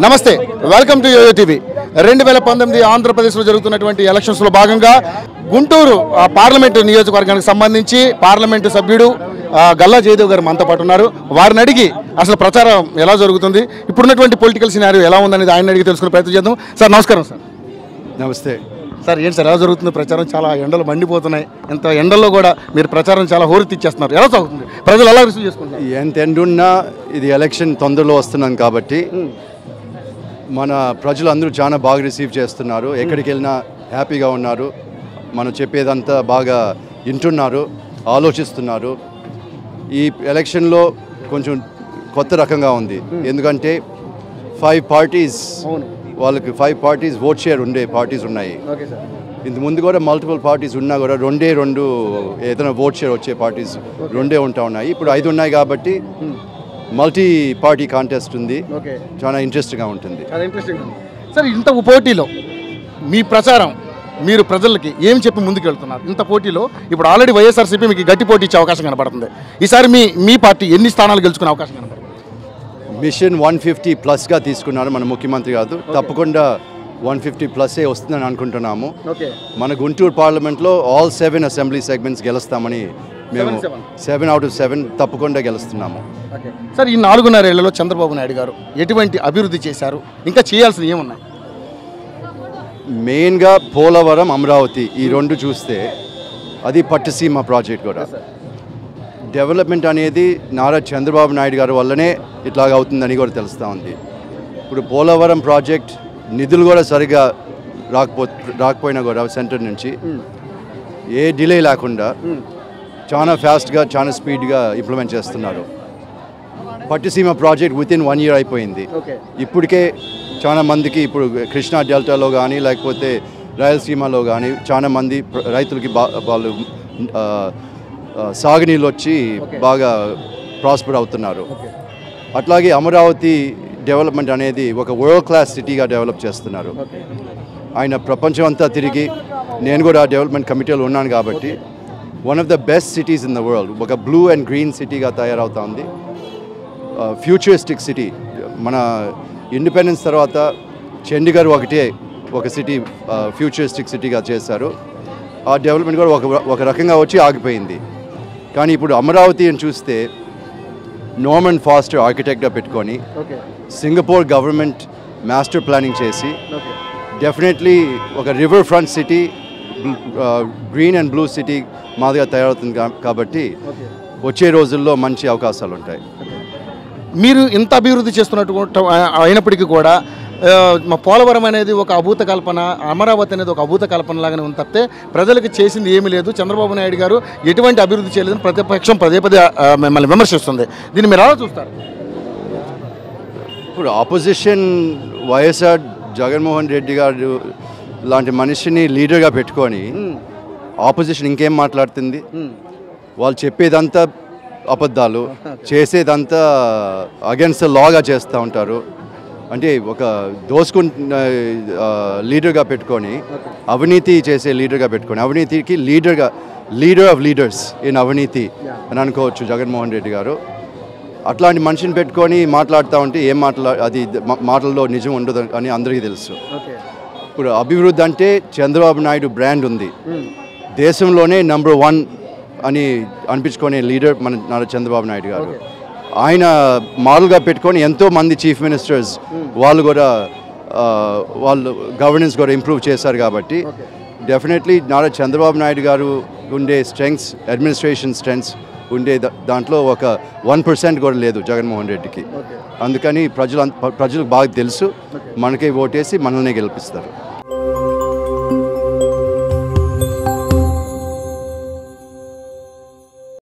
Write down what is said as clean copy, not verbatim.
నమస్తే, welcome to yo-yo TV. 2019 ఆంధ్రప్రదేశ్లో జరుగుతున్నటువంటి ఎలక్షన్స్లో భాగంగా గుంటూరు పార్లమెంటు నియోజకవర్గానికి సంబంధించి పార్లమెంటు సభ్యుడు గల్లా జయదేవ్ గారు మనతో పాటు ఉన్నారు. వారిని అడిగి అసలు ప్రచారం ఎలా జరుగుతుంది, ఇప్పుడున్నటువంటి పొలిటికల్ సినారియో ఎలా ఉందనేది ఆయన అడిగి తెలుసుకునే ప్రయత్నం చేద్దాం. సార్ నమస్కారం. సార్ నమస్తే సార్. ఏంటి సార్ ఎలా జరుగుతుంది ప్రచారం? చాలా ఎండలు మండిపోతున్నాయి. ఇంత ఎండల్లో కూడా మీరు ప్రచారం చాలా హోరెత్తిచ్చేస్తున్నారు. ఎలా సాగుతుంది? ప్రజలు ఎలా రిసీవ్ చేసుకుంటున్నారు? ఎంత ఎండున్నా ఇది ఎలక్షన్ తొందరలో వస్తున్నాం కాబట్టి మన ప్రజలు అందరూ చాలా బాగా రిసీవ్ చేస్తున్నారు. ఎక్కడికి వెళ్ళినా హ్యాపీగా ఉన్నారు. మనం చెప్పేదంతా బాగా వింటున్నారు, ఆలోచిస్తున్నారు. ఈ ఎలక్షన్లో కొంచెం కొత్త రకంగా ఉంది. ఎందుకంటే 5 పార్టీస్, వాళ్ళకి 5 పార్టీస్ ఓట్ షేర్ ఉండే పార్టీస్ ఉన్నాయి. ఇంతకుముందు కూడా మల్టిపుల్ పార్టీస్ ఉన్నా కూడా రెండే ఏదైనా ఓట్ షేర్ వచ్చే పార్టీస్ రెండే ఉంటా ఉన్నాయి. ఇప్పుడు 5 ఉన్నాయి కాబట్టి మల్టీ పార్టీ కాంటెస్ట్ ఉంది. చాలా ఇంట్రెస్టింగ్గా ఉంటుంది. సార్, ఇంత పోటీలో మీ ప్రచారం మీరు ప్రజలకి ఏం చెప్పి ముందుకు వెళ్తున్నారు? ఇంత పోటీలో ఇప్పుడు ఆల్రెడీ వైఎస్ఆర్సీపీ మీకు గట్టి పోటీ ఇచ్చే అవకాశం కనపడుతుంది. ఈసారి మీ పార్టీ ఎన్ని స్థానాలు గెలుచుకునే అవకాశం కనపడుతుంది? మిషన్ 150+ తీసుకున్నారు మన ముఖ్యమంత్రి గారు. తప్పకుండా 150+ వస్తుందని అనుకుంటున్నాము. మన గుంటూరు పార్లమెంట్లో ఆల్ 7 అసెంబ్లీ సెగ్మెంట్స్ గెలుస్తామని మేము 7 out of 7 తప్పకుండా గెలుస్తున్నాము. సార్, ఈ 4.5 ఏళ్లలో చంద్రబాబు నాయుడు గారు ఎటువంటి అభివృద్ధి చేశారు, ఇంకా చేయాల్సిన ఏమున్నాయి? మెయిన్గా పోలవరం, అమరావతి ఈ రెండు చూస్తే అది పట్టుసీమ ప్రాజెక్ట్ కూడా. డెవలప్మెంట్ అనేది నారా చంద్రబాబు నాయుడు గారి వల్లనే ఇట్లాగ అవుతుందని కూడా తెలుస్తూ ఉంది. ఇప్పుడు పోలవరం ప్రాజెక్ట్ నిధులు కూడా సరిగా రాకపోయినా కూడా సెంటర్ నుంచి ఏ డిలే లేకుండా చాలా ఫాస్ట్గా, చాలా స్పీడ్గా ఇంప్లిమెంట్ చేస్తున్నారు. పట్టుసీమ ప్రాజెక్ట్ వితిన్ 1 year అయిపోయింది. ఇప్పటికే చాలా మందికి ఇప్పుడు కృష్ణా డెల్టాలో కానీ లేకపోతే రాయలసీమలో కానీ చాలా మంది రైతులకి వాళ్ళు సాగునీళ్ళు వచ్చి బాగా ప్రాస్పర్ అవుతున్నారు. అట్లాగే అమరావతి డెవలప్మెంట్ అనేది ఒక వరల్డ్ క్లాస్ సిటీగా డెవలప్ చేస్తున్నారు. ఆయన ప్రపంచం అంతా తిరిగి, నేను కూడా డెవలప్మెంట్ కమిటీలో ఉన్నాను కాబట్టి one of the best cities in the world, ఒక బ్లూ అండ్ గ్రీన్ సిటీగా తయారవుతా ఉంది. Futuristic city. మన ఇండిపెండెన్స్ తర్వాత చండీగఢ్ ఒక సిటీ ఫ్యూచరిస్టిక్ సిటీగా చేశారు. ఆ డెవలప్మెంట్ కూడా ఒక రకంగా వచ్చి ఆగిపోయింది. కానీ ఇప్పుడు అమరావతి అని చూస్తే నార్మన్ ఫాస్టర్ ఆర్కిటెక్ట్గా పెట్టుకొని సింగపూర్ గవర్నమెంట్ మాస్టర్ ప్లానింగ్ చేసి డెఫినెట్లీ ఒక river front city, green and blue city మాదిరిగా తయారవుతుంది. కాబట్టి వచ్చే రోజుల్లో మంచి అవకాశాలు ఉంటాయి. మీరు ఇంత అభివృద్ధి చేస్తున్నట్టు అయినప్పటికీ కూడా మా పోలవరం అనేది ఒక అభూత కల్పన, అమరావతి అనేది ఒక అభూత కల్పన లాగానే ఉంది తప్పితే ప్రజలకు చేసింది ఏమీ లేదు. చంద్రబాబు నాయుడు గారు ఎటువంటి అభివృద్ధి చేయలేదని ప్రతిపక్షం పదే మిమ్మల్ని విమర్శిస్తుంది. దీన్ని మీరు ఎలా చూస్తారు? ఇప్పుడు ఆపోజిషన్ వైఎస్ఆర్ జగన్మోహన్ రెడ్డి గారు లాంటి మనిషిని లీడర్గా పెట్టుకొని ఆపోజిషన్ ఇంకేం మాట్లాడుతుంది? వాళ్ళు చెప్పేదంతా అబద్ధాలు, చేసేదంతా అగెన్స్ట్ లాగా చేస్తూ ఉంటారు. అంటే ఒక లీడర్గా పెట్టుకొని, అవినీతి చేసే లీడర్గా పెట్టుకొని, అవినీతికి లీడర్ ఆఫ్ లీడర్స్ ఇన్ అవినీతి అని అనుకోవచ్చు జగన్మోహన్ రెడ్డి గారు. అట్లాంటి మనిషిని పెట్టుకొని మాట్లాడుతూ ఉంటే అది మాటల్లో నిజం ఉండదు అని అందరికీ తెలుసు. ఇప్పుడు అభివృద్ధి అంటే చంద్రబాబు నాయుడు బ్రాండ్ ఉంది. దేశంలోనే నెంబర్ 1 అని అనిపించుకునే లీడర్ మన నారా చంద్రబాబు నాయుడు గారు. ఆయన మోడల్గా పెట్టుకొని ఎంతోమంది చీఫ్ మినిస్టర్స్ వాళ్ళు గవర్నెన్స్ కూడా ఇంప్రూవ్ చేశారు. కాబట్టి డెఫినెట్లీ నారా చంద్రబాబు నాయుడు గారు ఉండే స్ట్రెంగ్స్, అడ్మినిస్ట్రేషన్ స్ట్రెంగ్స్ ఉండే దాంట్లో ఒక 1% కూడా లేదు జగన్మోహన్ రెడ్డికి. అందుకని ప్రజలకు బాగా తెలుసు, మనకే ఓటేసి మనల్ని గెలిపిస్తారు.